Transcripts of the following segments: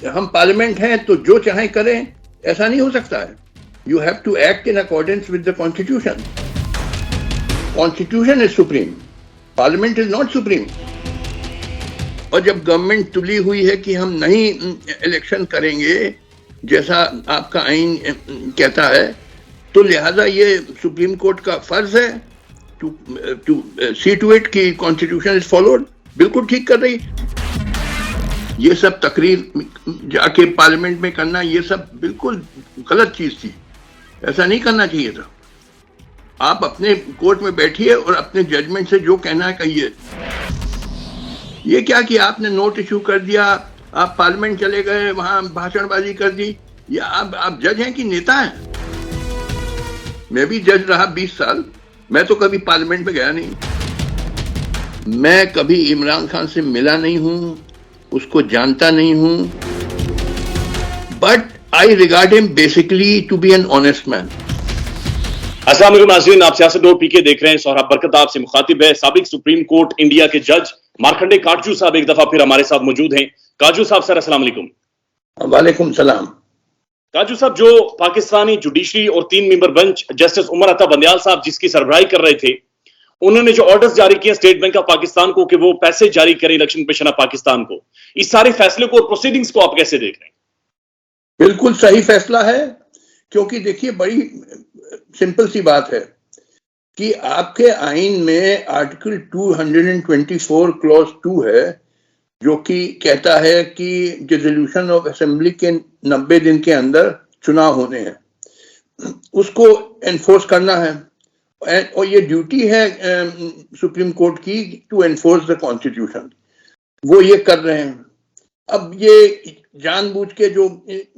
हम पार्लियामेंट हैं तो जो चाहे करें, ऐसा नहीं हो सकता है। You have to act in accordance with the constitution. Constitution is supreme, parliament is not supreme. और जब गवर्नमेंट तुली हुई है कि हम नहीं इलेक्शन करेंगे जैसा आपका आइन कहता है, तो लिहाजा ये सुप्रीम कोर्ट का फर्ज है टू सी टू इट कि कॉन्स्टिट्यूशन इज फॉलोड। बिल्कुल ठीक कर रही। ये सब तकरीर जाके पार्लियामेंट में करना, ये सब बिल्कुल गलत चीज थी, ऐसा नहीं करना चाहिए था। आप अपने कोर्ट में बैठिए और अपने जजमेंट से जो कहना है कहिए। ये क्या कि आपने नोट इशू कर दिया, आप पार्लियामेंट चले गए, वहां भाषणबाजी कर दी। या आप जज हैं कि नेता हैं? मैं भी जज रहा 20 साल, मैं तो कभी पार्लियामेंट में गया नहीं। मैं कभी इमरान खान से मिला नहीं हूं, उसको जानता नहीं हूं, but I regard him basically to be an honest man. अस्सलाम वालेकुम नाज़रीन, आप सियासत डॉट पीके देख रहे हैं। सोहराब बरकत आपसे मुखातिब है। साबिक सुप्रीम कोर्ट इंडिया के जज मार्कंडे काटजू साहब एक दफा फिर हमारे साथ मौजूद हैं। काजू साहब, सर अस्सलाम वालेकुम। वालेकुम सलाम। काजू साहब, जो पाकिस्तानी जुडिशरी और 3 member bench justice Umar Ata Bandial साहब जिसकी सरबराही कर रहे थे, उन्होंने जो ऑर्डर्स जारी किए स्टेट बैंक ऑफ पाकिस्तान को कि वो पैसे जारी करे इलेक्शन कमीशन ऑफ पाकिस्तान को, इस सारे फैसले को और प्रोसीडिंग्स को आप कैसे देख रहे हैं? बिल्कुल सही फैसला है, क्योंकि देखिए बड़ी सिंपल सी बात है कि आपके आइन में आर्टिकल 224 क्लॉज 2 है, जो कि कहता है कि डिसोल्यूशन ऑफ असेंबली के 90 दिन के अंदर चुनाव होने हैं, उसको एनफोर्स करना है। और ये ड्यूटी है सुप्रीम कोर्ट की टू एनफोर्स द कॉन्स्टिट्यूशन। वो ये कर रहे हैं। अब ये जानबूझ के जो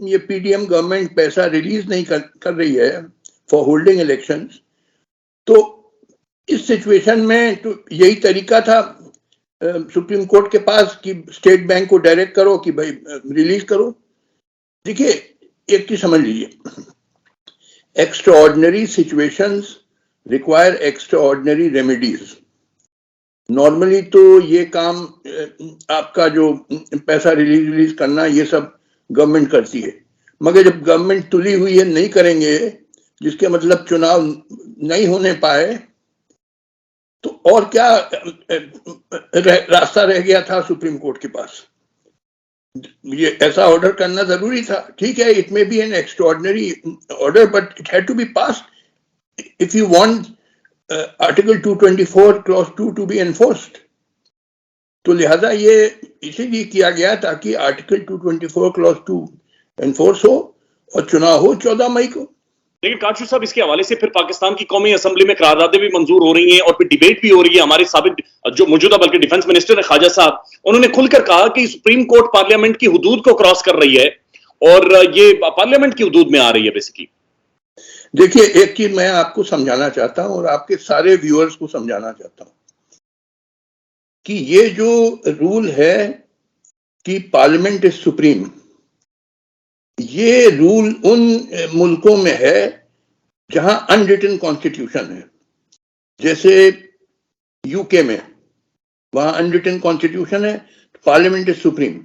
ये पीडीएम गवर्नमेंट पैसा रिलीज नहीं कर रही है फॉर होल्डिंग इलेक्शंस, तो इस सिचुएशन में तो यही तरीका था सुप्रीम कोर्ट के पास कि स्टेट बैंक को डायरेक्ट करो कि भाई रिलीज करो। देखिए, एक चीज समझ लीजिए, extraordinary situations require extraordinary remedies. Normally तो ये काम आपका जो पैसा रिलीज करना, ये सब गवर्नमेंट करती है, मगर जब गवर्नमेंट तुली हुई है नहीं करेंगे, जिसके मतलब चुनाव नहीं होने पाए, तो और क्या रास्ता रह गया था सुप्रीम कोर्ट के पास? ये ऐसा ऑर्डर करना जरूरी था। ठीक है, it may be an extraordinary order, but it had to be passed if you want article 224 clause 2 to be enforced. तो लिहाजा ये इसीलिए किया गया ताकि आर्टिकल 224 क्लॉज 2 एनफोर्स हो और चुनाव हो 14 मई को। लेकिन काजू साहब, इसके हवाले से फिर पाकिस्तान की कौमी असेंबली में करारदादें भी मंजूर हो रही हैं और फिर डिबेट भी हो रही है। हमारे साबिक जो मौजूदा बल्कि डिफेंस मिनिस्टर है ख्वाजा साहब, उन्होंने खुलकर कहा कि सुप्रीम कोर्ट पार्लियामेंट की हुदूद को क्रॉस कर रही है और ये पार्लियामेंट की हुदूद में आ रही है बेसिकली। देखिए, एक चीज मैं आपको समझाना चाहता हूं और आपके सारे व्यूअर्स को समझाना चाहता हूं कि ये जो रूल है कि पार्लियामेंट इज सुप्रीम, ये रूल उन मुल्कों में है जहां अनरिटन कॉन्स्टिट्यूशन है। जैसे यूके में, वहां अनरिटन कॉन्स्टिट्यूशन है, पार्लियामेंट इज सुप्रीम।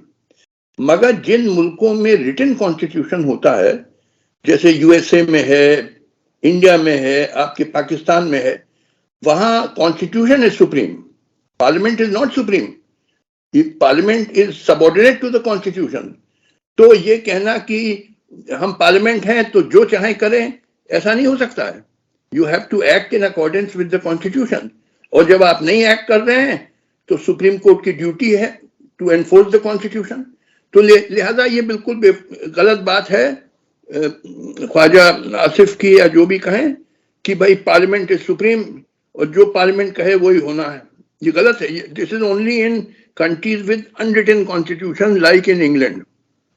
मगर जिन मुल्कों में रिटन कॉन्स्टिट्यूशन होता है, जैसे यूएसए में है, इंडिया में है, आपके पाकिस्तान में है, वहां constitution is supreme, parliament is not supreme. Parliament is subordinate to the constitution. तो ये कहना कि हम पार्लियामेंट हैं तो जो चाहे करें, ऐसा नहीं हो सकता है। You have to act in accordance with the constitution. और जब आप नहीं एक्ट कर रहे हैं तो सुप्रीम कोर्ट की ड्यूटी है टू एनफोर्स द कॉन्स्टिट्यूशन। तो लिहाजा ये बिल्कुल गलत बात है ख्वाजा आसिफ की या जो भी कहें कि भाई पार्लियामेंट इज सुप्रीम और जो पार्लियामेंट कहे वही होना है। ये गलत है। This is only in countries with unwritten constitution like in England.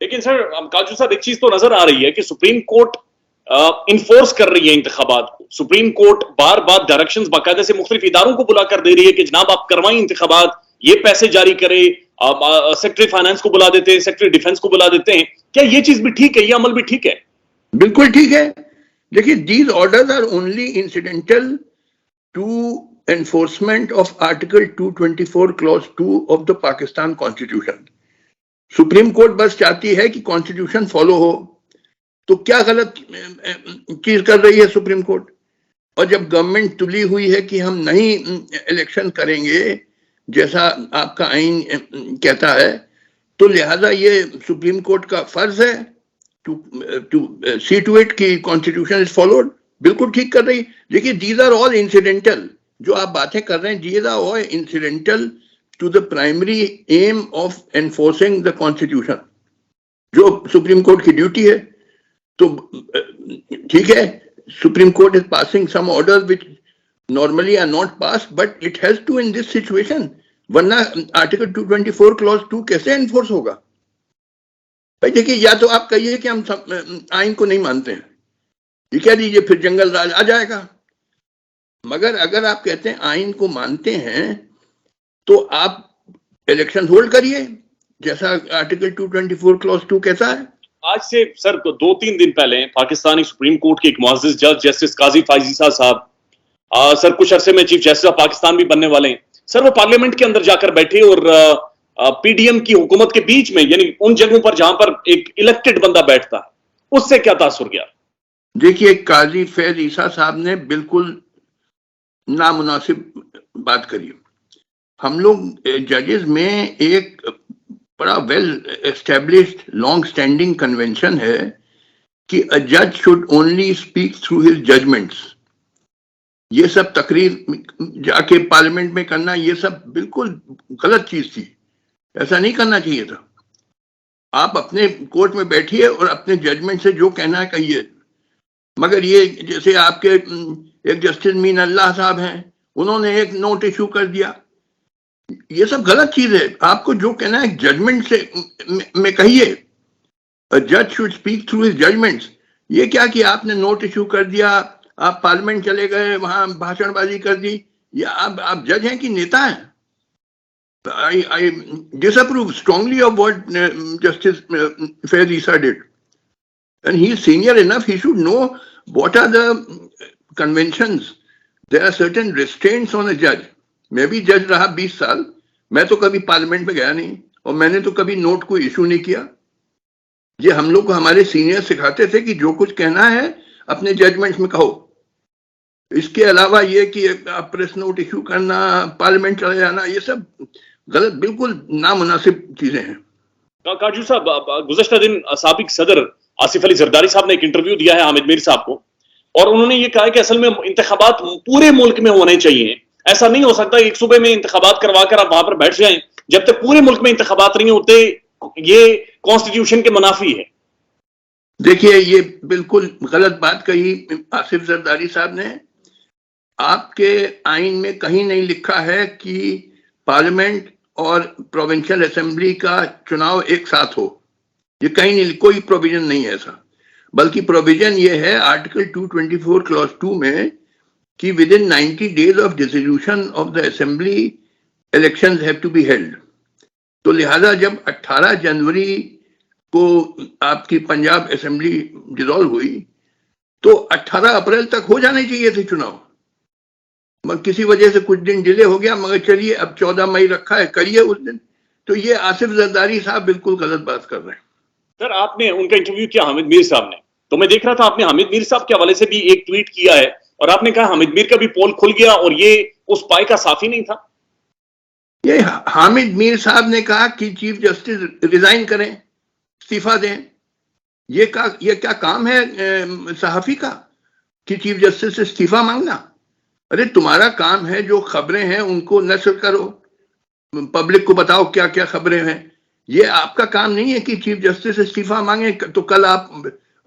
लेकिन सर काजू साहब, एक चीज तो नजर आ रही है कि सुप्रीम कोर्ट इन्फोर्स कर रही है इंतखाबात को। सुप्रीम कोर्ट बार बार डायरेक्शंस बाकायदा से मुख्तलिफ इदारों को बुला कर दे रही है कि जनाब आप करवाएं इंतखाबात, ये पैसे जारी करे। सेक्रेटरी फाइनेंस को बुला देते हैं, सेक्रेटरी डिफेंस को बुला देते हैं। क्या ये चीज भी ठीक है, ये अमल भी ठीक है? बिल्कुल ठीक है। देखिए, these orders are only incidental to enforcement of article 224 clause 2 of the Pakistan constitution. Supreme court बस चाहती है कि कॉन्स्टिट्यूशन फॉलो हो। तो क्या गलत चीज कर रही है सुप्रीम कोर्ट? और जब गवर्नमेंट तुली हुई है कि हम नहीं इलेक्शन करेंगे जैसा आपका आइन कहता है, तो लिहाजा ये सुप्रीम कोर्ट का फर्ज है टू सी टू इट कि कॉन्स्टिट्यूशन इज फॉलोड। बिल्कुल ठीक कर रही। देखिए, दीज आर ऑल इंसिडेंटल, जो आप बातें कर रहे हैं these are all incidental to the primary aim of enforcing the constitution, जो सुप्रीम कोर्ट की ड्यूटी है। तो ठीक है, supreme court is passing some order which normally are not pass, but it has to in this situation, वरना article 224 clause 2 कैसे enforce होगा? भाई देखिए, या तो आप कहिए कि हम आइन को नहीं मानते हैं, ये कह दीजिए, फिर जंगल राज आ जाएगा। मगर अगर आप कहते हैं आइन को मानते हैं तो आप इलेक्शन होल्ड करिए जैसा आर्टिकल 224 क्लॉज 2 कहता है। आज से सर 2-3 दिन पहले पाकिस्तानी सुप्रीम कोर्ट के एक मुअज़्ज़िज़ जज जस्टिस काजी फाइज़ीसा साहब, सर कुछ अरसे में चीफ जस्टिस ऑफ पाकिस्तान भी बनने वाले हैं सर, वो पार्लियामेंट के अंदर जाकर बैठे और पीडीएम की हुकूमत के बीच में, यानी उन जगहों पर जहां पर एक इलेक्टेड बंदा बैठता है, उससे क्या तासुर गया? देखिए, काजी फैज ईसा साहब ने बिल्कुल नामुनासिब बात करी। हम लोग जजेस में एक बड़ा well established long standing convention है कि अ जज should only speak through his judgments. ये सब तकरीर जाके पार्लियामेंट में करना, ये सब बिल्कुल गलत चीज थी, ऐसा नहीं करना चाहिए था। आप अपने कोर्ट में बैठिए और अपने जजमेंट से जो कहना है कहिए। मगर ये जैसे आपके एक जस्टिस मीन अल्लाह साहब हैं, उन्होंने एक नोट इशू कर दिया, ये सब गलत चीज है। आपको जो कहना है जजमेंट से में कहिए। जज should speak through his judgments. ये क्या कि आपने नोट इशू कर दिया, आप पार्लियामेंट चले गए, वहां भाषणबाजी कर दी, या आप जज हैं कि नेता हैं? I disapprove strongly of what Justice Faiz Issa did. And he is senior enough, he should know what are the conventions. There are certain restraints on a judge. मैं भी जज रहा 20 साल, मैं तो कभी पार्लियामेंट में गया नहीं और मैंने तो कभी नोट को इशू नहीं किया। ये हम लोग को हमारे सीनियर सिखाते थे कि जो कुछ कहना है अपने जजमेंट्स में कहो। इसके अलावा ये कि आप प्रेस नोट इशू करना, पार्लियामेंट चले जाना, ये सब गलत, बिल्कुल नामुनासिब चीजें हैं। काजू साहब, गुज़श्ता दिन साबिक सदर आसिफ अली जरदारी साहब ने एक इंटरव्यू दिया है हामिद मीर साहब को, और उन्होंने ये कहा कि असल में इंतखाबात पूरे मुल्क में होने चाहिए। ऐसा नहीं हो सकता एक सूबे में इंतखाबात करवाकर आप वहां पर बैठ जाएं जब तक पूरे मुल्क में इंतखाबात नहीं होते। ये कॉन्स्टिट्यूशन के मुनाफी है। देखिए, ये बिल्कुल गलत बात कही आसिफ जरदारी साहब ने। आपके आइन में कहीं नहीं लिखा है कि पार्लियामेंट और प्रोविंशियल असेंबली का चुनाव एक साथ हो। ये कहीं नहीं, कोई प्रोविजन नहीं है ऐसा। बल्कि प्रोविजन ये है आर्टिकल 224 क्लॉज 2 में कि within 90 days of dissolution of the assembly elections have to be held. तो लिहाजा जब 18 जनवरी को आपकी पंजाब असेंबली डिसॉल्व हुई तो 18 अप्रैल तक हो जाने चाहिए थे चुनाव, मगर किसी वजह से कुछ दिन डिले हो गया। मगर चलिए, अब 14 मई रखा है, करिए उस दिन। तो ये आसिफ जरदारी साहब बिल्कुल गलत बात कर रहे हैं। सर, आपने उनका इंटरव्यू किया हामिद मीर साहब ने, तो मैं देख रहा था आपने हामिद मीर साहब के हवाले से भी एक ट्वीट किया है और आपने कहा हामिद मीर का भी पोल खुल गया और ये उस पाई का साफी नहीं था। ये हामिद मीर साहब ने कहा कि चीफ जस्टिस रिजाइन करें, इस्तीफा दें। ये क्या काम है सहाफी का कि चीफ जस्टिस से इस्तीफा मांगना? अरे तुम्हारा काम है जो खबरें हैं उनको नशर करो, पब्लिक को बताओ क्या क्या खबरें हैं। ये आपका काम नहीं है कि चीफ जस्टिस से इस्तीफा मांगे, तो कल आप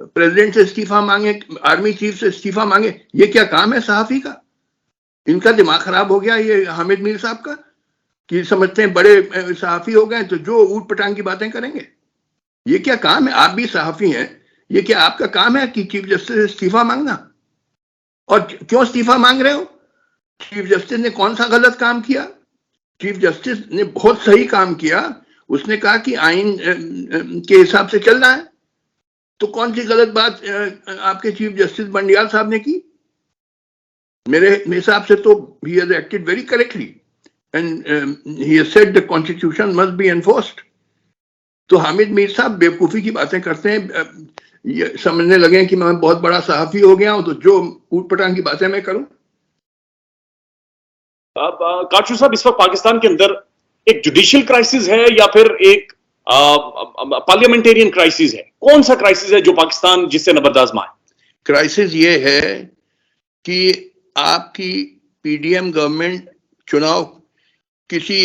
प्रेसिडेंट से इस्तीफा मांगे, आर्मी चीफ से इस्तीफा मांगे। ये क्या काम है सहाफी का? इनका दिमाग खराब हो गया ये हामिद मीर साहब का, कि समझते हैं बड़े सहाफी हो गए तो जो ऊट पटांग की बातें करेंगे। ये क्या काम है? आप भी सहाफी हैं, ये क्या आपका काम है कि चीफ जस्टिस से इस्तीफा मांगना? और क्यों इस्तीफा मांग रहे हो? चीफ जस्टिस ने कौन सा गलत काम किया? चीफ जस्टिस ने बहुत सही काम किया। उसने कहा कि आइन के हिसाब से चलना है। तो कौन सी गलत बात आपके चीफ जस्टिस बंडियाल साहब ने की? मेरे हिसाब से तो he has acted very correctly and he has said the constitution must be enforced. तो हामिद मीर साहब बेवकूफी की बातें करते हैं, ये समझने लगे कि मैं बहुत बड़ा सहाफी हो गया हूं, तो जो ऊट पटांग की बातें मैं करूं। काचू साहब, इस वक्त पाकिस्तान के अंदर एक जुडिशियल क्राइसिस है या फिर एक पार्लियामेंटेरियन क्राइसिस है? कौन सा क्राइसिस है जो पाकिस्तान जिससे न बर्दाश्त में आए? क्राइसिस ये है कि आपकी पीडीएम गवर्नमेंट चुनाव किसी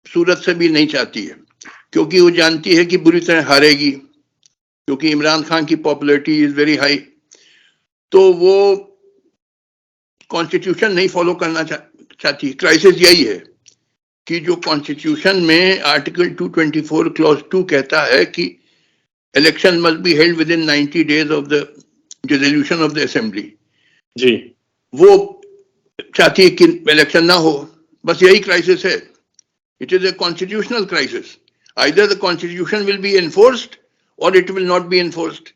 सूरत से भी नहीं चाहती है, क्योंकि वो जानती है कि बुरी तरह हारेगी, क्योंकि इमरान खान की पॉपुलैरिटी इज वेरी हाई। तो वो कॉन्स्टिट्यूशन नहीं फॉलो करना चाहती। क्राइसिस यही है कि जो कॉन्स्टिट्यूशन में आर्टिकल 224 क्लॉज 2 कहता है कि election must be held within 90 days of the dissolution of the assembly, जी, वो चाहती है कि इलेक्शन ना हो। बस यही क्राइसिस है। It is a constitutional crisis. Either the constitution will be enforced और it will not be enforced.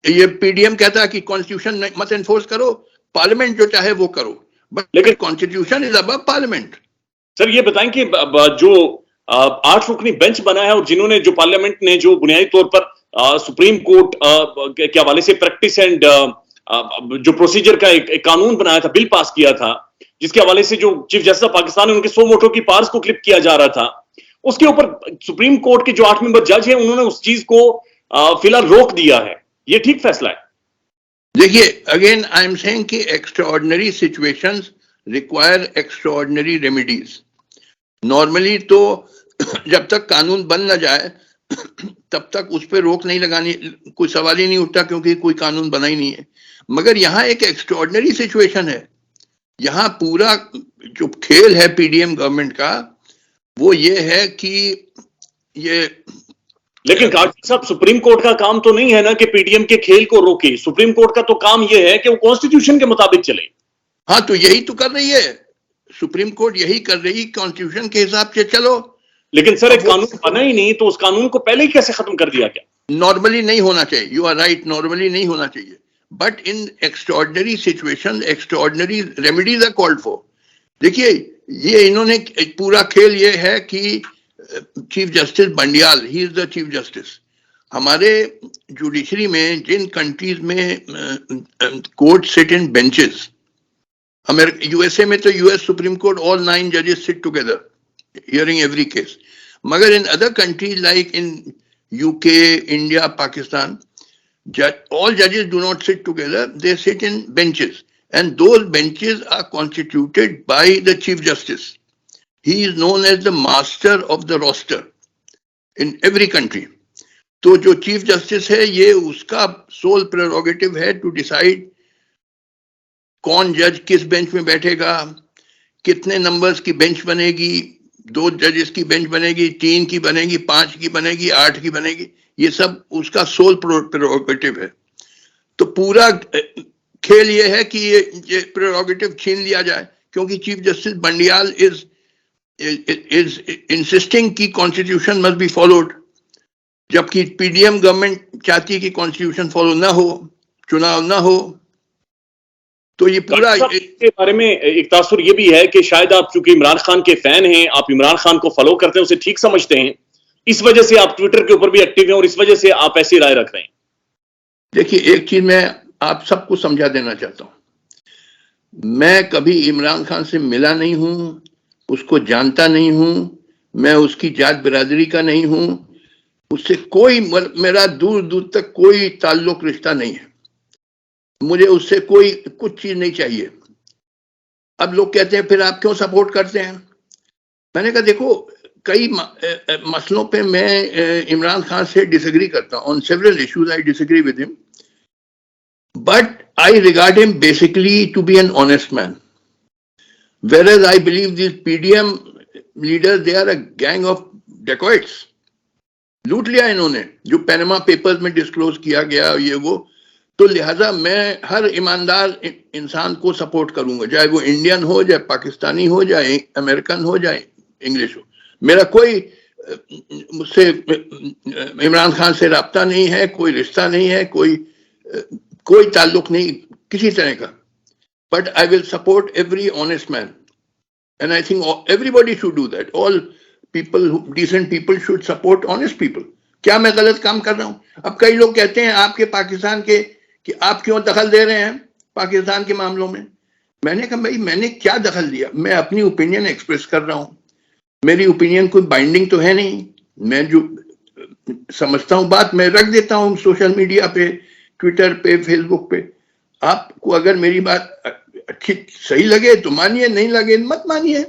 ये पीडीएम कहता है कि कॉन्स्टिट्यूशन मत एनफोर्स करो, पार्लियामेंट जो चाहे वो करो, लेकिन constitution is above parliament. Sir ये बताएं कि जो 8 रुकनी बेंच बना है और जिन्होंने जो पार्लियामेंट ने जो बुनियादी तौर पर सुप्रीम कोर्ट के हवाले से प्रैक्टिस एंड जो प्रोसीजर का एक कानून बनाया था, बिल पास किया था, जिसके हवाले से जो चीफ जस्टिस ऑफ पाकिस्तान है उनके 100 वोटों की पार्स को क्लिप किया जा रहा था, उसके ऊपर सुप्रीम कोर्ट के जो 8 मेंबर जज हैं उन्होंने उस चीज को फिलहाल रोक दिया है। ये ठीक फैसला है? देखिए, अगेन आई एम सेइंग कि extraordinary situations require extraordinary remedies. Normally तो जब तक कानून बन ना जाए तब तक उस पर रोक नहीं लगानी, कोई सवाल ही नहीं उठता, क्योंकि कोई कानून बना ही नहीं है। मगर यहाँ एक एक्स्ट्राऑर्डिनरी सिचुएशन है। यहाँ पूरा जो खेल है पीडीएम गवर्नमेंट का वो ये है कि ये, लेकिन काजी साहब, सुप्रीम कोर्ट का काम तो नहीं है ना कि पीडीएम के खेल को रोके। सुप्रीम कोर्ट का तो काम यह है कि वो कॉन्स्टिट्यूशन के मुताबिक चले। हाँ, तो यही तो कर रही है सुप्रीम कोर्ट, यही कर रही, कॉन्स्टिट्यूशन के हिसाब से चलो। लेकिन सर एक कानून बना ही नहीं, तो उस कानून को पहले ही कैसे खत्म कर दिया गया? नॉर्मली नहीं होना चाहिए, यू आर राइट, नॉर्मली नहीं होना चाहिए, but in extraordinary situation extraordinary remedies are called for. देखिए, ये इन्होंने पूरा खेल ये है कि chief justice Bandial, he is the chief justice. हमारे जुडिशरी में जिन कंट्रीज में court sit in benches, USA में तो यूएस सुप्रीम कोर्ट ऑल 9 जजेस sit together hearing every case, मगर in other countries like in UK, India, Pakistan, all judges do not sit together, they sit in benches, and those benches are constituted by the chief justice. He is known as the master of the roster in every country. तो जो chief justice है ये उसका soul prerogative है to decide कौन जज किस bench में बैठेगा, कितने नंबर्स की बेंच बनेगी, 2 जजेस की बेंच बनेगी, 3 की बनेगी, 5 की बनेगी, 8 की बनेगी, ये सब उसका सोल प्रेरोगेटिव है। तो पूरा खेल ये है कि ये प्रेरोगेटिव छीन लिया जाए, क्योंकि चीफ जस्टिस बंडियाल इज इंसिस्टिंग कि कॉन्स्टिट्यूशन मस्ट बी फॉलोड, जबकि पीडीएम गवर्नमेंट चाहती है कि कॉन्स्टिट्यूशन फॉलो ना हो, चुनाव ना हो। तो ये पूरा इसके बारे में एक तासुर ये भी है कि शायद आप चूंकि इमरान खान के फैन हैं, आप इमरान खान को फॉलो करते हैं, उसे ठीक समझते हैं, इस वजह से आप ट्विटर के ऊपर भी एक्टिव हैं और इस वजह से आप ऐसी राय रख रहे हैं। देखिए, एक चीज मैं आप सबको समझा देना चाहता हूं, मैं कभी इमरान खान से मिला नहीं हूं, उसको जानता नहीं हूं, मैं उसकी जात बिरादरी का नहीं हूं, उससे कोई मेरा दूर दूर तक कोई ताल्लुक रिश्ता नहीं है, मुझे उससे कोई कुछ चीज नहीं चाहिए। अब लोग कहते हैं फिर आप क्यों सपोर्ट करते हैं? मैंने कहा देखो, कई मसलों पे मैं इमरान खान से डिसएग्री करता हूं, on several issues I disagree with him, but I regard him basically to be an honest man, whereas I believe these PDM leaders, they are a gang of dacoits. लूट लिया इन्होंने, जो पैनामा पेपर्स में disclose किया गया ये वो। तो लिहाजा मैं हर ईमानदार इंसान को सपोर्ट करूंगा, चाहे वो इंडियन हो, चाहे पाकिस्तानी हो, चाहे अमेरिकन हो, चाहे इंग्लिश हो। मेरा कोई मुझसे इमरान खान से राब्ता नहीं है, कोई रिश्ता नहीं है, कोई ताल्लुक नहीं किसी तरह का। But I will support every honest man, and I think everybody should do that. All decent people should support honest people. क्या मैं गलत काम कर रहा हूं? अब कई लोग कहते हैं आपके पाकिस्तान के कि आप क्यों दखल दे रहे हैं पाकिस्तान के मामलों में। मैंने कहा भाई मैंने क्या दखल दिया? मैं अपनी ओपिनियन एक्सप्रेस कर रहा हूं। मेरी ओपिनियन कोई बाइंडिंग तो है नहीं, मैं जो समझता हूं बात मैं रख देता हूं सोशल मीडिया पे, ट्विटर पे, फेसबुक पे। आपको अगर मेरी बात अच्छी सही लगे तो मानिए, नहीं लगे मत मानिए,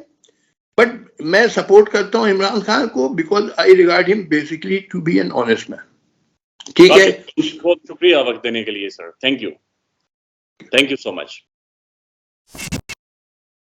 बट मैं सपोर्ट करता हूं इमरान खान को because I regard him basically to be an honest man. ठीक है, बहुत शुक्रिया वक्त देने के लिए sir, thank you so much.